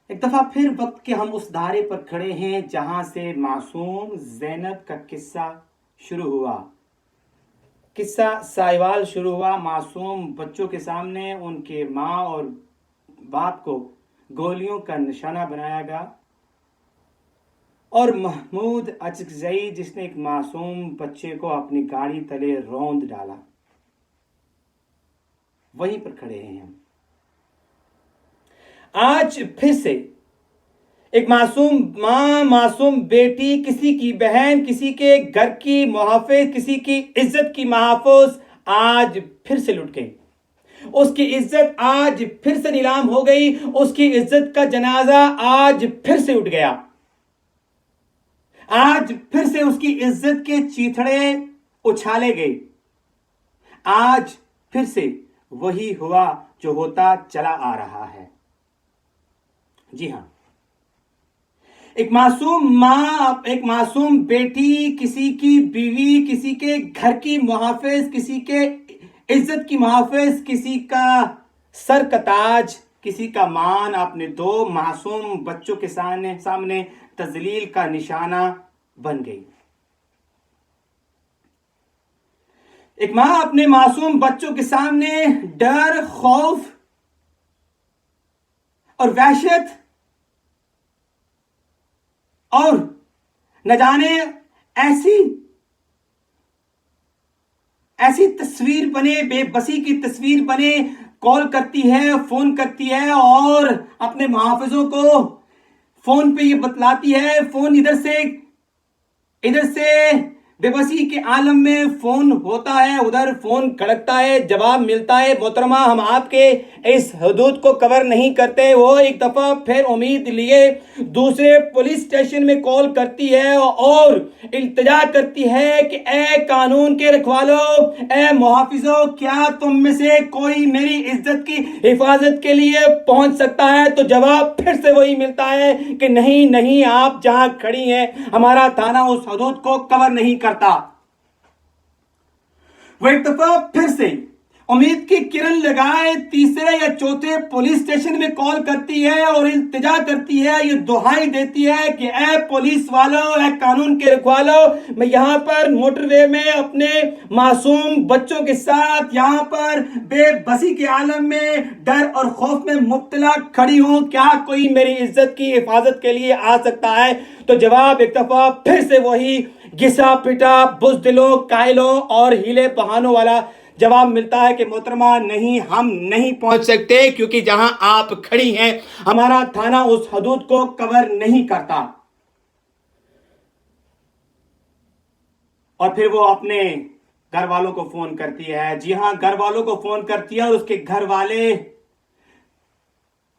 एक दफा फिर वक्त के हम उस धारे पर खड़े हैं जहां से मासूम ज़ैनब का किस्सा शुरू हुआ। किस्सा साहिवाल शुरू हुआ। मासूम बच्चों के सामने उनके माँ और बाप को गोलियों का निशाना बनाया गया और महमूद अचकजई जिसने एक मासूम बच्चे को अपनी गाड़ी तले रौंद डाला, वहीं पर खड़े हैं हम। आज फिर से एक मासूम माँ, मासूम बेटी, किसी की बहन, किसी के घर की मुहाफिज, किसी की इज्जत की महफूज आज फिर से लुट गई। उसकी इज्जत आज फिर से नीलाम हो गई। उसकी इज्जत का जनाजा आज फिर से उठ गया। आज फिर से उसकी इज्जत के चीथड़े उछाले गए। आज फिर से वही हुआ जो होता चला आ रहा है। जी हां, एक मासूम माँ, एक मासूम बेटी, किसी की बीवी, किसी के घर की मुहाफिज, किसी के इज्जत की मुहाफिज, किसी का सर का ताज, किसी का मान अपने दो मासूम बच्चों के सामने तजलील का निशाना बन गई। एक मां अपने मासूम बच्चों के सामने डर, खौफ और वहशत और न जाने ऐसी ऐसी तस्वीर बने, बेबसी की तस्वीर बने, कॉल करती है, फोन करती है और अपने मुहाफिजों को फोन पे ये बतलाती है। फोन इधर से बेबसी के आलम में फोन होता है, उधर फोन खड़कता है, जवाब मिलता है, मोहतरमा हम आपके इस हदूद को कवर नहीं करते। वो एक दफा फिर उम्मीद लिए दूसरे पुलिस स्टेशन में कॉल करती है और इल्तिजा करती है कि ए कानून के रखवालो, ए मुहाफिजो, क्या तुम में से कोई मेरी इज्जत की हिफाजत के लिए पहुंच सकता है? तो जवाब फिर से वही मिलता है कि नहीं नहीं, आप जहां खड़ी हैं हमारा थाना उस हदूद को कवर नहीं करता। वो एक दफा फिर से उम्मीद की किरण लगाए तीसरे या चौथे पुलिस स्टेशन में कॉल करती है और इल्तिजा करती है, ये दुहाई देती है कि ए पुलिस वालों, ए कानून के रखवालों, मैं यहां पर मोटरवे में अपने मासूम बच्चों के साथ यहां पर बेबसी के आलम में डर और खौफ में मुब्तला खड़ी हूं। क्या कोई मेरी इज्जत की हिफाजत के लिए आ सकता है? तो जवाब एक दफा फिर से वही घिसा पिटा, बुज़दिलों, कायलों और हीले बहानों वाला जवाब मिलता है कि मोहतरमा नहीं, हम नहीं पहुंच सकते क्योंकि जहां आप खड़ी हैं हमारा थाना उस हदूद को कवर नहीं करता। और फिर वो अपने घर वालों को फोन करती है। जी हां, घर वालों को फोन करती है और उसके घर वाले,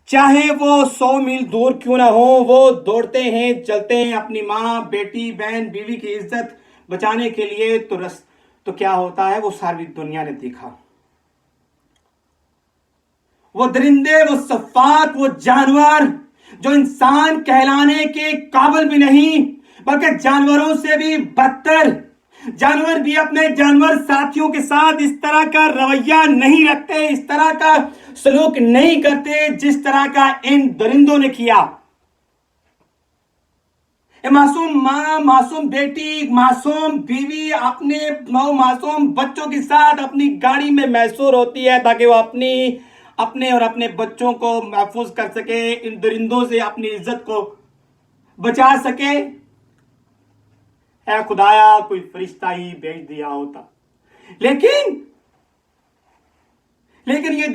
चाहे वो 100 मील दूर क्यों ना हो, वो दौड़ते हैं, चलते हैं अपनी मां, बेटी, बहन, बीवी की इज्जत बचाने के लिए। तो क्या होता है, वो सारी दुनिया ने देखा। वो दरिंदे, वो सफाक, वो जानवर जो इंसान कहलाने के काबिल भी नहीं, बल्कि जानवरों से भी बदतर, जानवर भी अपने जानवर साथियों के साथ इस तरह का रवैया नहीं रखते, इस तरह का सलूक नहीं करते जिस तरह का इन दरिंदों ने किया। मासूम माँ, मासूम बेटी, मासूम बीवी अपने 9 मासूम बच्चों के साथ अपनी गाड़ी में मैसूर होती है ताकि वो अपने और अपने बच्चों को महफूज कर सके, इन दरिंदों से अपनी इज्जत को बचा सके। ऐ खुदाया, कोई फरिश्ता ही भेज दिया होता। लेकिन ये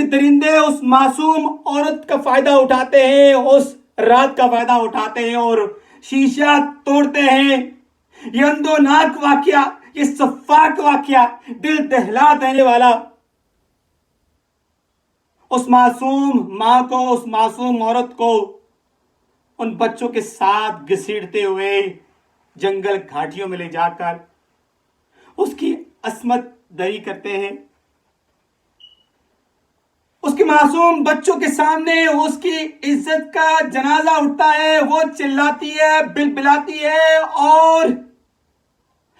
दरिंदे उस मासूम औरत का फायदा उठाते हैं, उस रात का फायदा उठाते हैं और शीशा तोड़ते हैं। ये अंदोनाक वाकया, ये सफाक वाकया, दिल दहला देने वाला, उस मासूम मां को, उस मासूम औरत को उन बच्चों के साथ घसीटते हुए जंगल घाटियों में ले जाकर उसकी अस्मत दरी करते हैं। उसके मासूम बच्चों के सामने उसकी इज्जत का जनाजा उठता है। वो चिल्लाती है, बिलबिलाती है और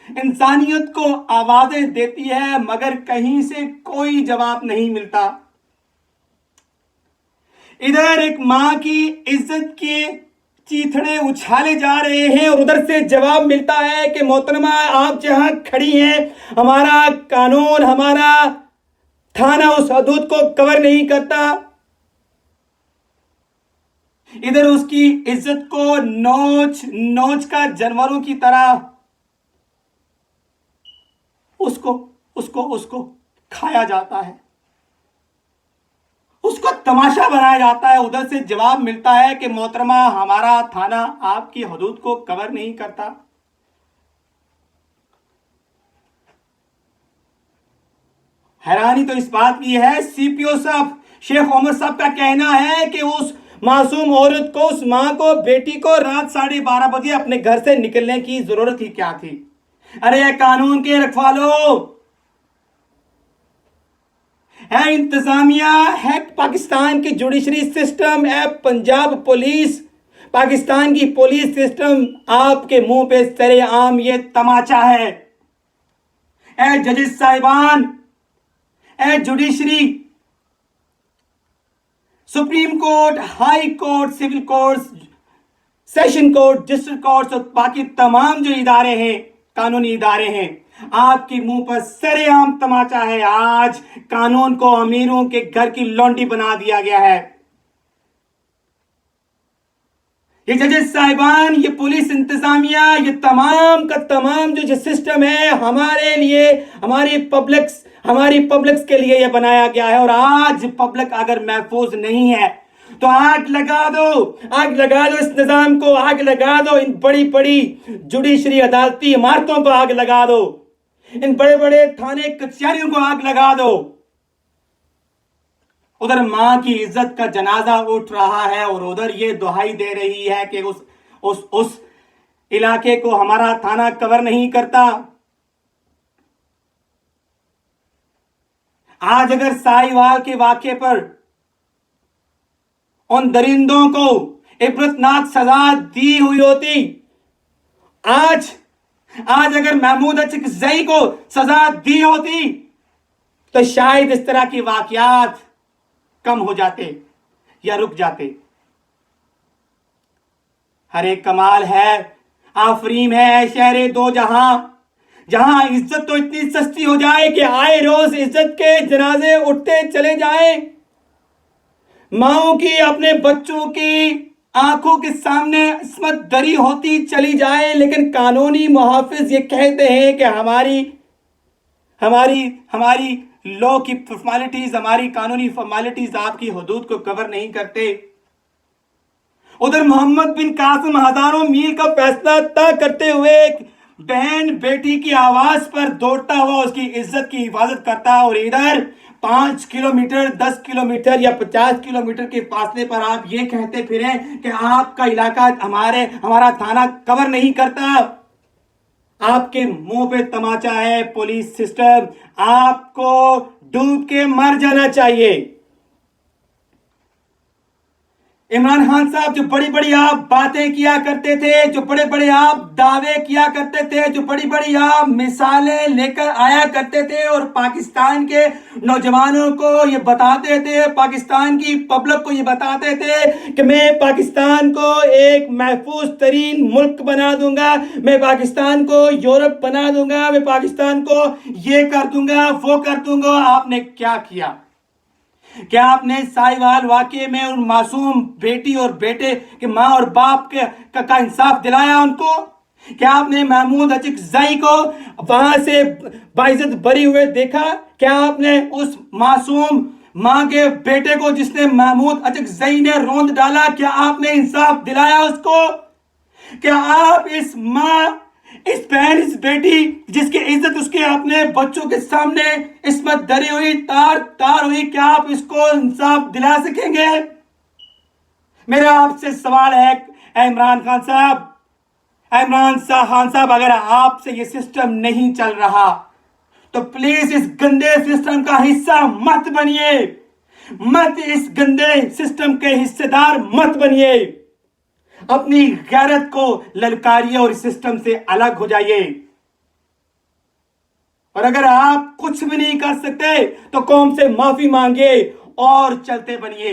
इंसानियत को आवाजें देती है, मगर कहीं से कोई जवाब नहीं मिलता। इधर एक मां की इज्जत के चीथड़े उछाले जा रहे हैं और उधर से जवाब मिलता है कि मोहतरमा आप जहां खड़ी हैं, हमारा कानून, हमारा थाना उस हदूद को कवर नहीं करता। इधर उसकी इज्जत को नोच नोच का जानवरों की तरह उसको उसको उसको खाया जाता है, उसको तमाशा बनाया जाता है। उधर से जवाब मिलता है कि मोहतरमा हमारा थाना आपकी हदूद को कवर नहीं करता। हैरानी तो इस बात की है, सीपीओ साहब शेख उमर साहब का कहना है कि उस मासूम औरत को, उस मां को, बेटी को रात 12:30 बजे अपने घर से निकलने की जरूरत ही क्या थी। अरे कानून के रखवालो, है इंतजामिया, है पाकिस्तान की जुडिशरी सिस्टम, है पंजाब पुलिस, पाकिस्तान की पुलिस सिस्टम, आपके मुंह पे सरेआम ये तमाचा है। ए जजेस साहिबान, ए judiciary, supreme court, high court, civil court, session court, district court और बाकी तमाम जो इदारे हैं, कानूनी इदारे हैं, आपके मुंह पर सरेआम तमाचा है। आज कानून को अमीरों के घर की लौंडी बना दिया गया है। ये जजेस साहिबान, ये पुलिस इंतजामिया, ये तमाम का तमाम जो सिस्टम है हमारे लिए, हमारी पब्लिक्स के लिए ये बनाया गया है। और आज पब्लिक अगर महफूज नहीं है तो आग लगा दो, आग लगा दो इस निजाम को, आग लगा दो इन बड़ी बड़ी जुडिशरी अदालती इमारतों को, आग लगा दो इन बड़े बड़े थाने कचहरियों को, आग लगा दो। उधर मां की इज्जत का जनाजा उठ रहा है और उधर ये दुहाई दे रही है कि उस इलाके को हमारा थाना कवर नहीं करता। आज अगर साहिवाल के वाक्य पर उन दरिंदों को इबरतनाक सजा दी हुई होती, आज अगर महमूद अचकजई को सजा दी होती तो शायद इस तरह के वाकयात कम हो जाते या रुक जाते। हर एक कमाल है, आफरीम है शहरे दो जहां, जहां इज्जत तो इतनी सस्ती हो जाए कि आए रोज इज्जत के जनाजे उठते चले जाए, माओ की अपने बच्चों की आंखों के सामने इस्मत दरी होती चली जाए, लेकिन कानूनी मुहाफिज ये कहते हैं कि हमारी लॉ की फॉर्मेलिटीज, हमारी कानूनी फॉर्मेलिटीज आपकी हदूद को कवर नहीं करते। उधर मोहम्मद बिन कासिम हजारों मील का फैसला तय करते हुए एक बहन बेटी की आवाज पर दौड़ता हुआ उसकी इज्जत की हिफाजत करता है, और इधर 5 किलोमीटर, 10 किलोमीटर या 50 किलोमीटर के फासले पर आप ये कहते फिरे कि आपका इलाका हमारा थाना कवर नहीं करता। आपके मुंह पे तमाचा है पुलिस सिस्टम, आपको डूब के मर जाना चाहिए। इमरान खान साहब जो बड़ी बड़ी आप बातें किया करते थे, जो बड़े बड़े आप दावे किया करते थे, जो बड़ी बड़ी आप मिसालें लेकर आया करते थे और पाकिस्तान के नौजवानों को ये बताते थे, पाकिस्तान की पब्लिक को ये बताते थे कि मैं पाकिस्तान को एक महफूज तरीन मुल्क बना दूंगा, मैं पाकिस्तान को यूरोप बना दूंगा, मैं पाकिस्तान को ये कर दूंगा, वो कर दूंगा। आपने क्या किया? क्या आपने साहिवाल वाकये में उन मासूम बेटी और बेटे के मां और बाप का इंसाफ दिलाया उनको? क्या आपने महमूद अचकजई को वहां से बाइज्जत बरी हुए देखा? क्या आपने उस मासूम मां के बेटे को जिसने महमूद अचकजई ने रोंद डाला, क्या आपने इंसाफ दिलाया उसको? क्या आप इस मां, इस बहन, इस बेटी जिसकी इज्जत उसके अपने बच्चों के सामने इस्मत धरी हुई, तार तार हुई, क्या आप इसको इंसाफ दिला सकेंगे? मेरा आपसे सवाल है इमरान खान साहब, खान साहब, अगर आपसे ये सिस्टम नहीं चल रहा तो प्लीज इस गंदे सिस्टम का हिस्सा मत बनिए, इस गंदे सिस्टम के हिस्सेदार मत बनिए। अपनी गैरत को ललकारिए और इस सिस्टम से अलग हो जाइए। और अगर आप कुछ भी नहीं कर सकते तो कौम से माफी मांगिए और चलते बनिए।